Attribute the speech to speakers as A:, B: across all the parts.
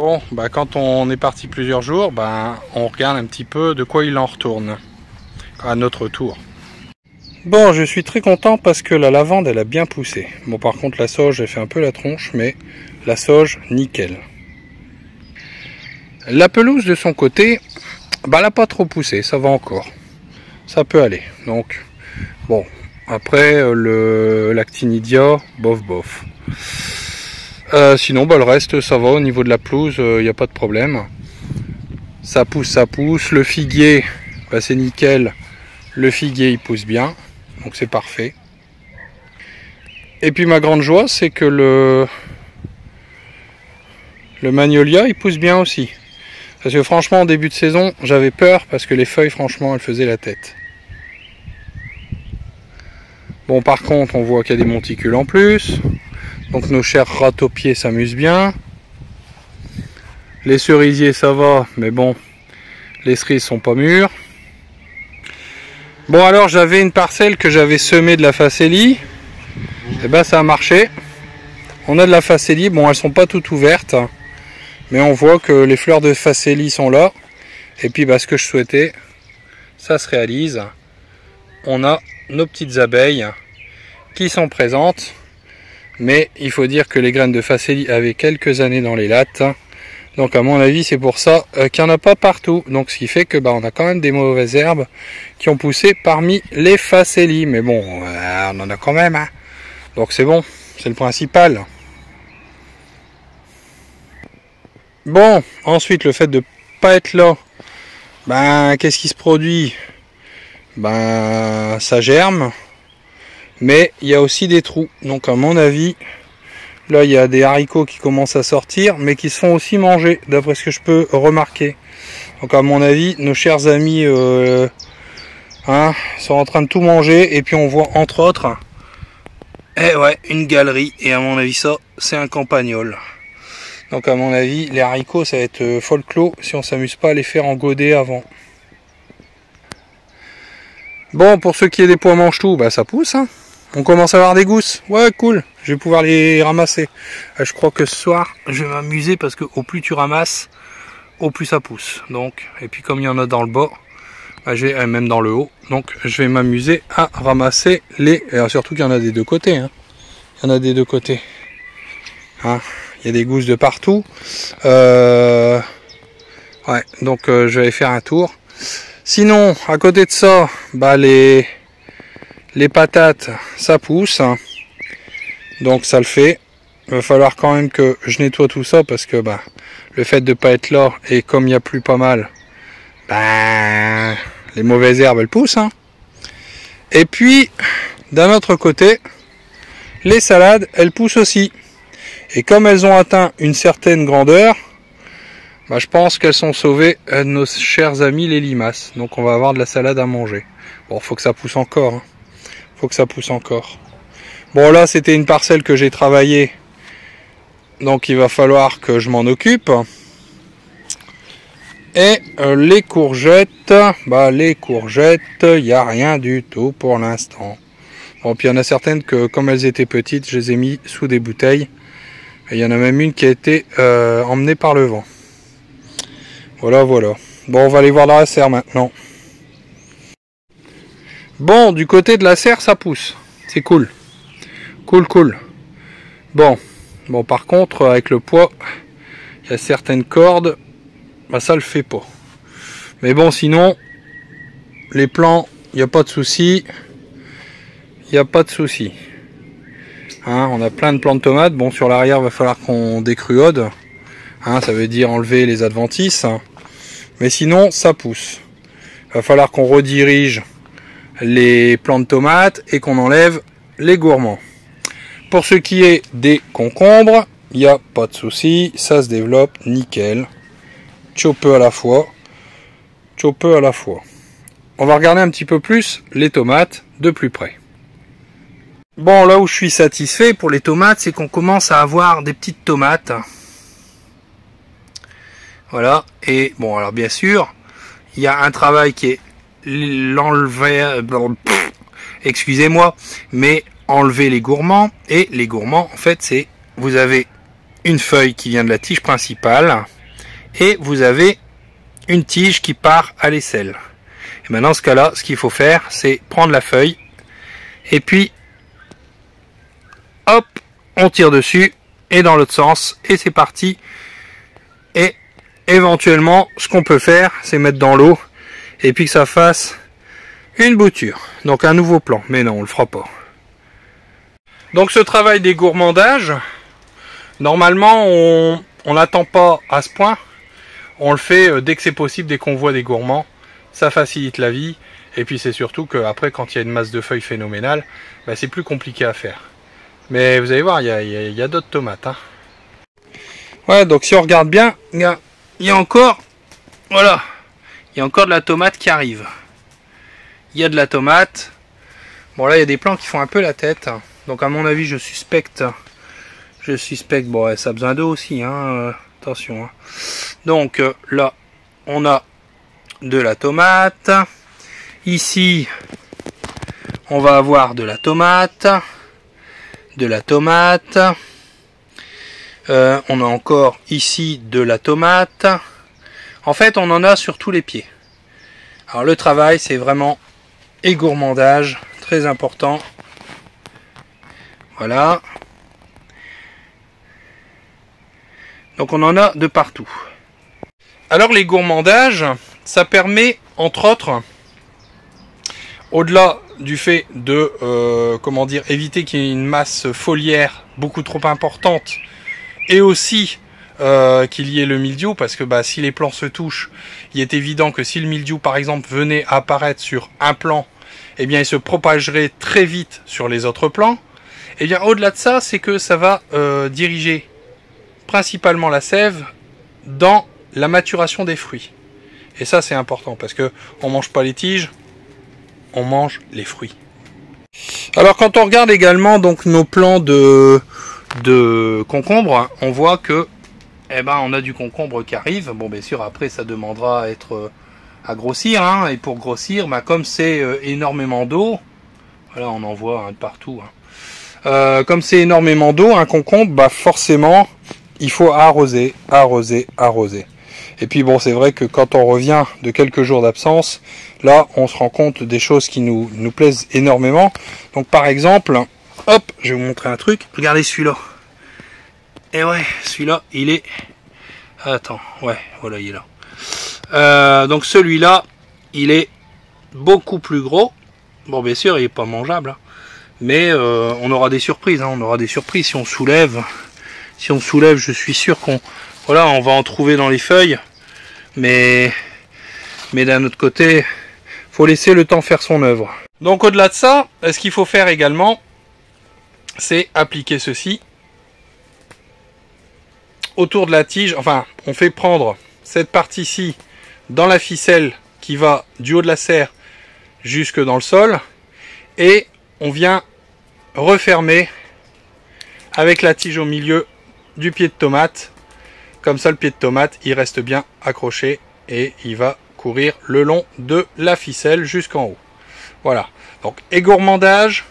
A: Bon, bah quand on est parti plusieurs jours, on regarde un petit peu de quoi il en retourne à notre tour. Bon, je suis très content parce que la lavande, elle a bien poussé. Bon, par contre, la sauge, elle fait un peu la tronche, mais la sauge, nickel. La pelouse, de son côté, elle n'a pas trop poussé, ça va encore. Ça peut aller. Donc, bon, après, l'actinidia, bof, bof. Sinon, le reste, ça va. Au niveau de la pelouse, il n'y a pas de problème. Ça pousse, ça pousse. Le figuier, c'est nickel. Le figuier, il pousse bien. Donc, c'est parfait. Et puis, ma grande joie, c'est que le magnolia, il pousse bien aussi. Parce que franchement, en début de saison, j'avais peur parce que les feuilles, franchement, elles faisaient la tête. Bon, par contre, on voit qu'il y a des monticules en plus. Donc nos chers ratopiers s'amusent bien. Les cerisiers ça va, mais bon, les cerises sont pas mûres. Bon alors j'avais une parcelle que j'avais semée de la facélie. Et ben ça a marché. On a de la facélie, bon elles sont pas toutes ouvertes. Mais on voit que les fleurs de facélie sont là. Et puis ce que je souhaitais, ça se réalise. On a nos petites abeilles qui sont présentes. Mais il faut dire que les graines de facélie avaient quelques années dans les lattes. Donc à mon avis c'est pour ça qu'il n'y en a pas partout. Donc ce qui fait que on a quand même des mauvaises herbes qui ont poussé parmi les facélies. Mais bon, on en a quand même. Hein. Donc c'est bon, c'est le principal. Bon, ensuite le fait de pas être là. Qu'est-ce qui se produit? Ça germe. Mais il y a aussi des trous. Donc à mon avis, là il y a des haricots qui commencent à sortir, mais qui se font aussi manger, d'après ce que je peux remarquer. Donc à mon avis, nos chers amis sont en train de tout manger. Et puis on voit entre autres, une galerie. Et à mon avis ça, c'est un campagnol. Donc à mon avis, les haricots ça va être folklore si on s'amuse pas à les faire en godet avant. Bon, pour ce qui est des pois mange-tout, ça pousse. Hein. On commence à avoir des gousses. Ouais, cool. Je vais pouvoir les ramasser. Je crois que ce soir, je vais m'amuser parce que au plus tu ramasses, au plus ça pousse. Donc, et puis comme il y en a dans le bas, même dans le haut, donc je vais m'amuser à ramasser les. Et surtout qu'il y en a des deux côtés. Hein. Il y en a des deux côtés. Hein. Il y a des gousses de partout. Donc je vais aller faire un tour. Sinon, à côté de ça, les patates, ça pousse. Donc ça le fait. Il va falloir quand même que je nettoie tout ça parce que le fait de ne pas être là et comme il n'y a plus pas mal, les mauvaises herbes elles poussent. Hein. Et puis, d'un autre côté, les salades, elles poussent aussi. Et comme elles ont atteint une certaine grandeur, je pense qu'elles sont sauvées de nos chers amis les limaces. Donc on va avoir de la salade à manger. Bon, faut que ça pousse encore. Hein. Faut que ça pousse encore. Bon, là, c'était une parcelle que j'ai travaillée. Donc il va falloir que je m'en occupe. Et les courgettes, il n'y a rien du tout pour l'instant. Bon, puis il y en a certaines que, comme elles étaient petites, je les ai mis sous des bouteilles. Et il y en a même une qui a été emmenée par le vent. Voilà. Bon, on va aller voir dans la serre maintenant. Bon, du côté de la serre, ça pousse. C'est cool. Cool. Bon, par contre, avec le poids, il y a certaines cordes, ça le fait pas. Mais bon, sinon, les plants, il n'y a pas de souci. On a plein de plants de tomates. Bon, sur l'arrière, il va falloir qu'on décruode. Ça veut dire enlever les adventices. Mais sinon, ça pousse. Il va falloir qu'on redirige les plants de tomates et qu'on enlève les gourmands. Pour ce qui est des concombres, il n'y a pas de souci. Ça se développe nickel. Chopeux à la fois. On va regarder un petit peu plus les tomates de plus près. Bon, là où je suis satisfait pour les tomates, c'est qu'on commence à avoir des petites tomates. Voilà, et bon, alors bien sûr, il y a un travail qui est l'enlever, excusez-moi, mais enlever les gourmands. Et les gourmands, en fait, c'est, vous avez une feuille qui vient de la tige principale et vous avez une tige qui part à l'aisselle. Et maintenant, dans ce cas-là, ce qu'il faut faire, c'est prendre la feuille et puis hop, on tire dessus et dans l'autre sens et c'est parti. Et éventuellement, ce qu'on peut faire, c'est mettre dans l'eau et puis que ça fasse une bouture. Donc un nouveau plan, mais non, on le fera pas. Donc ce travail des gourmandages, normalement, on n'attend pas à ce point. On le fait dès que c'est possible, dès qu'on voit des gourmands. Ça facilite la vie. Et puis c'est surtout qu'après, quand il y a une masse de feuilles phénoménale, bah, c'est plus compliqué à faire. Mais vous allez voir, il y a d'autres tomates. Hein. Ouais, donc si on regarde bien, il y a encore, voilà, il y a encore de la tomate qui arrive. Il y a de la tomate. Bon là, il y a des plants qui font un peu la tête. Donc à mon avis, je suspecte, bon, ouais, ça a besoin d'eau aussi, hein, attention. Hein. Donc là, on a de la tomate. Ici, on va avoir de la tomate. On a encore ici de la tomate. En fait, on en a sur tous les pieds. Alors le travail, c'est vraiment égourmandage, très important. Voilà. Donc on en a de partout. Alors les gourmandages, ça permet entre autres, au-delà du fait de comment dire, éviter qu'il y ait une masse foliaire beaucoup trop importante et aussi qu'il y ait le mildiou, parce que bah, si les plants se touchent, il est évident que si le mildiou par exemple venait à apparaître sur un plant, eh bien il se propagerait très vite sur les autres plants. Et bien au-delà de ça, c'est que ça va diriger principalement la sève dans la maturation des fruits. Et ça c'est important parce que on mange pas les tiges, on mange les fruits. Alors quand on regarde également donc nos plants de concombre, on voit que eh ben on a du concombre qui arrive. Bon bien sûr après ça demandera à grossir, hein, et pour grossir, bah, comme c'est énormément d'eau, voilà on en voit hein, de partout. Hein. Comme c'est énormément d'eau, un concombre, bah forcément il faut arroser. Et puis bon, c'est vrai que quand on revient de quelques jours d'absence, là, on se rend compte des choses qui nous plaisent énormément. Donc par exemple, hop, je vais vous montrer un truc. Regardez celui-là. Et ouais, celui-là, il est... Attends, ouais, voilà, il est là. Donc celui-là, il est beaucoup plus gros. Bon, bien sûr, il n'est pas mangeable. Hein. Mais on aura des surprises. Hein. On aura des surprises si on soulève. Si on soulève, je suis sûr qu'on... Voilà, on va en trouver dans les feuilles. Mais d'un autre côté, faut laisser le temps faire son œuvre. Donc au-delà de ça, ce qu'il faut faire également, c'est appliquer ceci autour de la tige. Enfin, on fait prendre cette partie-ci dans la ficelle qui va du haut de la serre jusque dans le sol. Et on vient refermer avec la tige au milieu du pied de tomate. Comme ça, le pied de tomate, il reste bien accroché et il va courir le long de la ficelle jusqu'en haut. Voilà. Donc, égourmandage,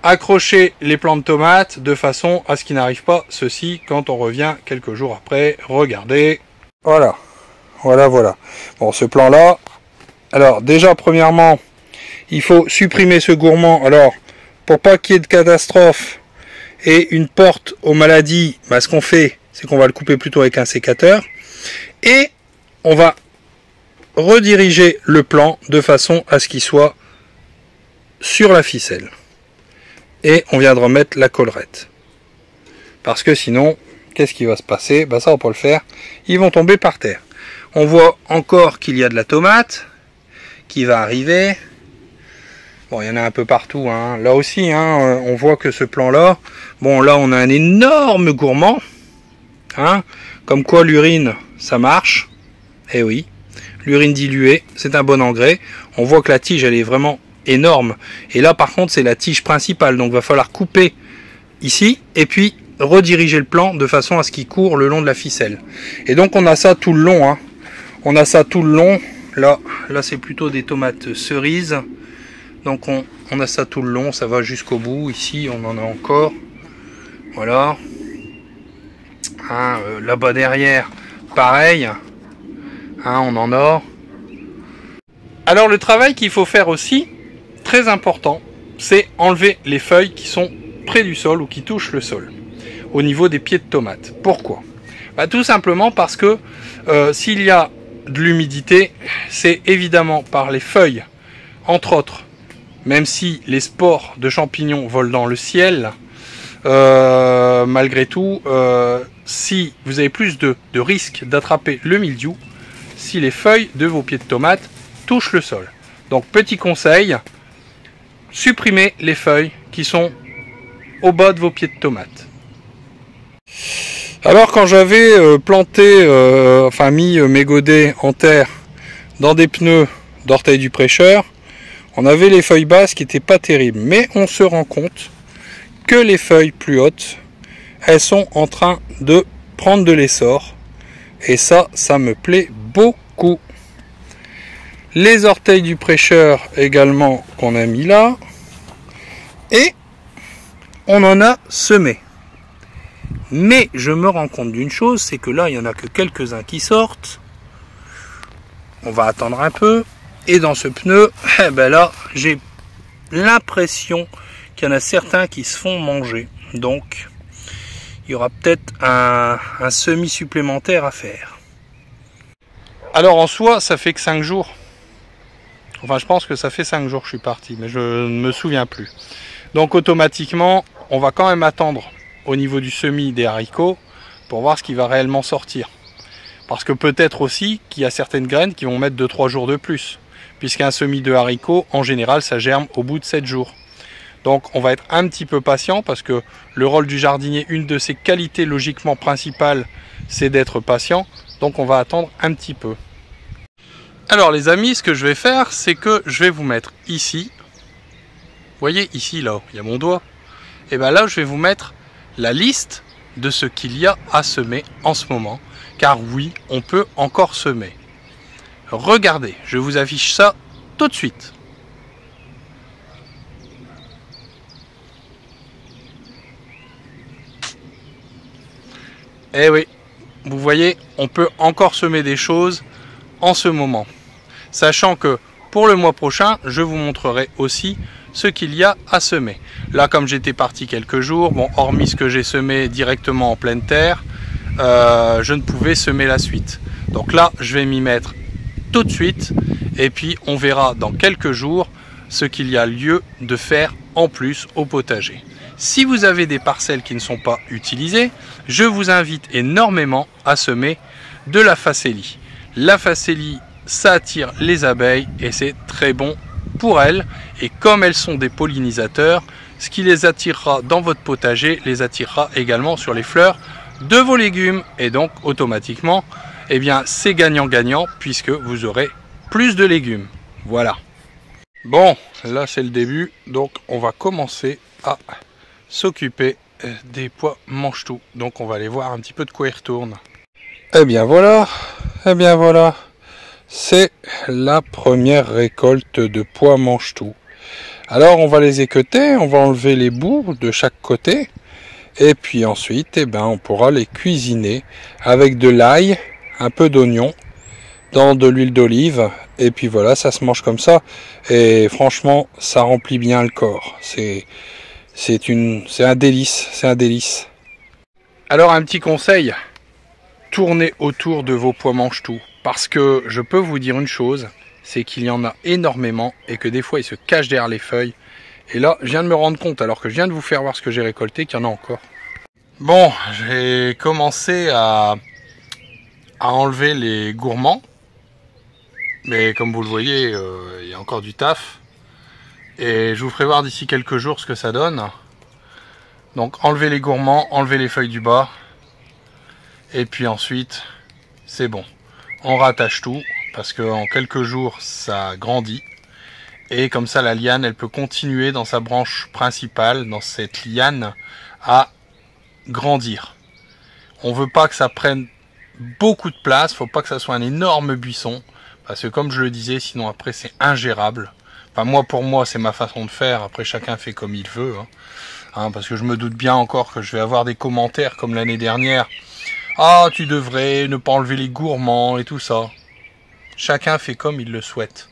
A: accrocher les plants de tomates de façon à ce qu'il n'arrive pas ceci quand on revient quelques jours après. Regardez. Voilà. Voilà. Bon, ce plan-là. Alors, déjà, premièrement, il faut supprimer ce gourmand. Alors, pour pas qu'il y ait de catastrophe et une porte aux maladies, bah, ce qu'on fait, c'est qu'on va le couper plutôt avec un sécateur et on va rediriger le plan de façon à ce qu'il soit sur la ficelle et on viendra mettre la collerette parce que sinon qu'est-ce qui va se passer? Bah ça on va pas le faire, ils vont tomber par terre. On voit encore qu'il y a de la tomate qui va arriver. Bon, il y en a un peu partout, hein. Là aussi, hein, on voit que ce plan là, bon là on a un énorme gourmand. Hein, comme quoi l'urine ça marche. Eh oui, l'urine diluée c'est un bon engrais. On voit que la tige elle est vraiment énorme et là par contre c'est la tige principale, donc va falloir couper ici et puis rediriger le plan de façon à ce qu'il court le long de la ficelle. Et donc on a ça tout le long, hein. On a ça tout le long. Là c'est plutôt des tomates cerises, donc on a ça tout le long, ça va jusqu'au bout. Ici on en a encore, voilà. Hein, là-bas derrière, pareil. Hein, on en a. Alors le travail qu'il faut faire aussi, très important, c'est enlever les feuilles qui sont près du sol ou qui touchent le sol, au niveau des pieds de tomates. Pourquoi? Tout simplement parce que s'il y a de l'humidité, c'est évidemment par les feuilles, entre autres, même si les spores de champignons volent dans le ciel, malgré tout, si vous avez plus de risque d'attraper le mildiou, si les feuilles de vos pieds de tomates touchent le sol. Donc petit conseil, supprimez les feuilles qui sont au bas de vos pieds de tomates. Alors quand j'avais planté, mis mes godets en terre dans des pneus d'orteil du prêcheur, on avait les feuilles basses qui n'étaient pas terribles. Mais on se rend compte que les feuilles plus hautes, elles sont en train de prendre de l'essor. Et ça me plaît beaucoup. Les orteils du prêcheur également qu'on a mis là. Et on en a semé. Mais je me rends compte d'une chose, c'est que là, il n'y en a que quelques-uns qui sortent. On va attendre un peu. Et dans ce pneu, là, j'ai l'impression qu'il y en a certains qui se font manger. Donc, il y aura peut-être un semis supplémentaire à faire. Alors en soi, ça fait que 5 jours. Enfin, je pense que ça fait 5 jours que je suis parti, mais je ne me souviens plus. Donc automatiquement, on va quand même attendre au niveau du semis des haricots pour voir ce qui va réellement sortir. Parce que peut-être aussi qu'il y a certaines graines qui vont mettre 2-3 jours de plus. Puisqu'un semis de haricots, en général, ça germe au bout de 7 jours. Donc on va être un petit peu patient parce que le rôle du jardinier, une de ses qualités logiquement principales, c'est d'être patient. Donc on va attendre un petit peu. Alors les amis, ce que je vais faire, c'est que je vais vous mettre ici. Vous voyez ici, là, il y a mon doigt. Et bien là, je vais vous mettre la liste de ce qu'il y a à semer en ce moment. Car oui, on peut encore semer. Regardez, je vous affiche ça tout de suite. Eh oui, vous voyez, on peut encore semer des choses en ce moment. Sachant que pour le mois prochain, je vous montrerai aussi ce qu'il y a à semer. Là, comme j'étais parti quelques jours, bon, hormis ce que j'ai semé directement en pleine terre, je ne pouvais semer la suite. Donc là, je vais m'y mettre tout de suite et puis on verra dans quelques jours ce qu'il y a lieu de faire en plus au potager. Si vous avez des parcelles qui ne sont pas utilisées, je vous invite énormément à semer de la facélie. La facélie, ça attire les abeilles et c'est très bon pour elles. Et comme elles sont des pollinisateurs, ce qui les attirera dans votre potager les attirera également sur les fleurs de vos légumes. Et donc automatiquement, eh bien, c'est gagnant-gagnant puisque vous aurez plus de légumes. Voilà. Bon, là c'est le début, donc on va commencer à s'occuper des pois mange-tout. Donc on va aller voir un petit peu de quoi ils retournent. Eh bien voilà, c'est la première récolte de pois mange-tout. Alors on va les équeuter, on va enlever les bouts de chaque côté. Et puis ensuite, eh ben, on pourra les cuisiner avec de l'ail, un peu d'oignon, dans de l'huile d'olive. Et puis voilà, ça se mange comme ça. Et franchement, ça remplit bien le corps. C'est un délice, c'est un délice. Alors un petit conseil, tournez autour de vos pois mange-tout. Parce que je peux vous dire une chose, c'est qu'il y en a énormément et que des fois ils se cachent derrière les feuilles. Et là, je viens de me rendre compte, alors que je viens de vous faire voir ce que j'ai récolté, qu'il y en a encore. Bon, j'ai commencé à enlever les gourmands. Mais comme vous le voyez, il y a encore du taf. Et je vous ferai voir d'ici quelques jours ce que ça donne. Donc enlever les gourmands, enlever les feuilles du bas. Et puis ensuite, c'est bon. On rattache tout, parce qu'en quelques jours, ça grandit. Et comme ça, la liane, elle peut continuer dans sa branche principale, dans cette liane, à grandir. On veut pas que ça prenne beaucoup de place, faut pas que ça soit un énorme buisson, parce que comme je le disais, sinon après c'est ingérable. Enfin moi, pour moi, c'est ma façon de faire, après chacun fait comme il veut. Parce que je me doute bien encore que je vais avoir des commentaires comme l'année dernière, Ah, tu devrais ne pas enlever les gourmands et tout ça. Chacun fait comme il le souhaite.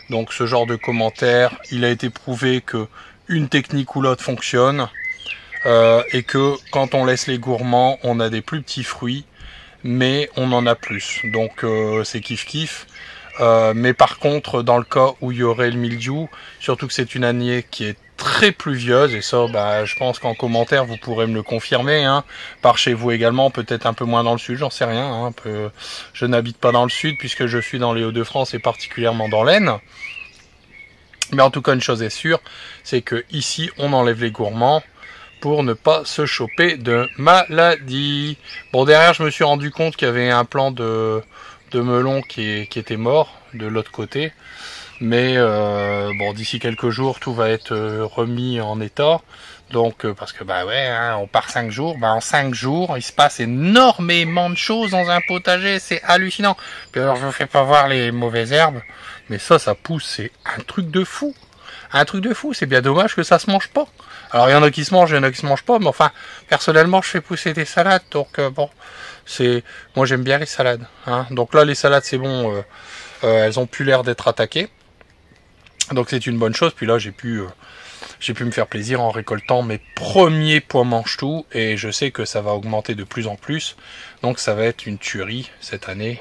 A: Donc ce genre de commentaire, il a été prouvé que une technique ou l'autre fonctionne. Et que quand on laisse les gourmands, on a des plus petits fruits, mais on en a plus. Donc c'est kiff-kiff. Mais par contre, dans le cas où il y aurait le mildiou, surtout que c'est une année qui est très pluvieuse, et ça, bah, je pense qu'en commentaire, vous pourrez me le confirmer, hein, par chez vous également, peut-être un peu moins dans le sud, j'en sais rien. Hein, je n'habite pas dans le sud, puisque je suis dans les Hauts-de-France, et particulièrement dans l'Aisne. Mais en tout cas, une chose est sûre, c'est que ici, on enlève les gourmands, pour ne pas se choper de maladie. Bon, derrière, je me suis rendu compte qu'il y avait un plant de melon qui était mort de l'autre côté. Mais bon, d'ici quelques jours, tout va être remis en état. Donc, parce que bah ouais, hein, on part 5 jours. Bah en 5 jours, il se passe énormément de choses dans un potager. C'est hallucinant. Puis alors, je vous fais pas voir les mauvaises herbes. Mais ça pousse. C'est un truc de fou. Un truc de fou. C'est bien dommage que ça se mange pas. Alors il y en a qui se mangent, il y en a qui se mangent pas, mais enfin, personnellement, je fais pousser des salades, donc bon, moi j'aime bien les salades, hein. Donc là, les salades, c'est bon, elles ont plus l'air d'être attaquées, donc c'est une bonne chose. Puis là, j'ai pu me faire plaisir en récoltant mes premiers pois mange-tout, et je sais que ça va augmenter de plus en plus, donc ça va être une tuerie cette année.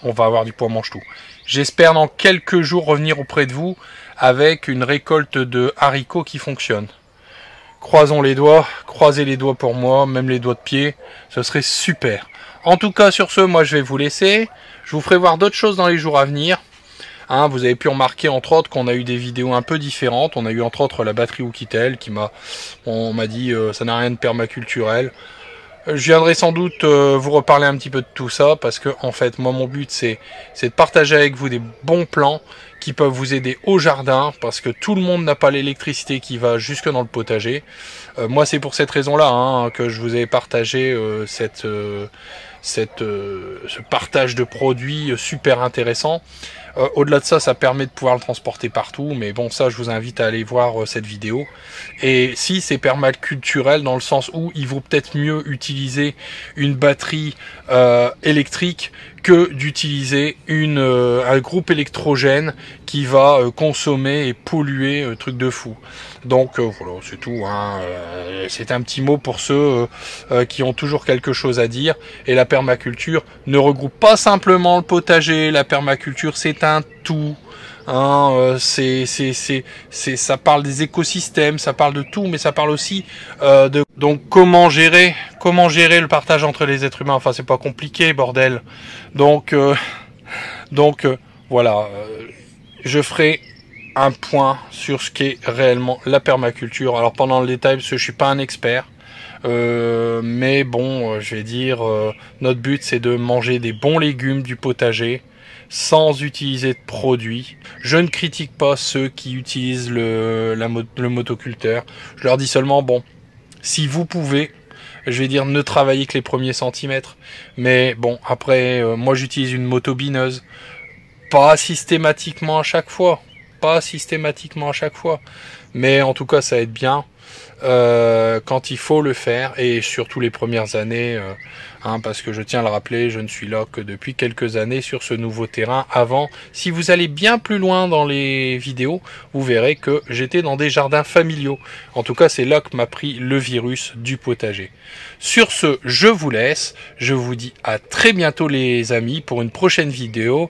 A: On va avoir du pois mange-tout. J'espère dans quelques jours revenir auprès de vous avec une récolte de haricots qui fonctionne. Croisons les doigts, croisez les doigts pour moi, même les doigts de pied, ce serait super. En tout cas, sur ce, moi je vais vous laisser. Je vous ferai voir d'autres choses dans les jours à venir. Hein, vous avez pu remarquer entre autres qu'on a eu des vidéos un peu différentes. On a eu entre autres la batterie Oukitel qui on m'a dit ça n'a rien de permaculturel. Je viendrai sans doute vous reparler un petit peu de tout ça, parce que en fait moi mon but c'est de partager avec vous des bons plans qui peuvent vous aider au jardin, parce que tout le monde n'a pas l'électricité qui va jusque dans le potager. Moi c'est pour cette raison là, hein, que je vous ai partagé ce partage de produits super intéressant. Au-delà de ça, ça permet de pouvoir le transporter partout, mais bon, ça je vous invite à aller voir cette vidéo. Et si c'est permaculturel, dans le sens où il vaut peut-être mieux utiliser une batterie électrique que d'utiliser un groupe électrogène qui va consommer et polluer, truc de fou. Donc voilà, c'est tout, hein. C'est un petit mot pour ceux qui ont toujours quelque chose à dire. Et la permaculture ne regroupe pas simplement le potager. La permaculture, c'est un tout. Hein, ça parle des écosystèmes, ça parle de tout, mais ça parle aussi donc comment gérer le partage entre les êtres humains. Enfin, c'est pas compliqué, bordel. Donc voilà, je ferai un point sur ce qu'est réellement la permaculture. Alors pendant le détail, parce que je suis pas un expert, mais bon, je vais dire, notre but c'est de manger des bons légumes du potager sans utiliser de produits. Je ne critique pas ceux qui utilisent le motoculteur. Je leur dis seulement, bon, si vous pouvez, je vais dire, ne travaillez que les premiers centimètres. Mais bon, après, moi j'utilise une motobineuse. Pas systématiquement à chaque fois. Mais en tout cas, ça aide bien quand il faut le faire, et surtout les premières années, parce que je tiens à le rappeler, je ne suis là que depuis quelques années sur ce nouveau terrain. Avant, si vous allez bien plus loin dans les vidéos, vous verrez que j'étais dans des jardins familiaux. En tout cas, c'est là que m'a pris le virus du potager. Sur ce, je vous laisse. Je vous dis à très bientôt les amis pour une prochaine vidéo.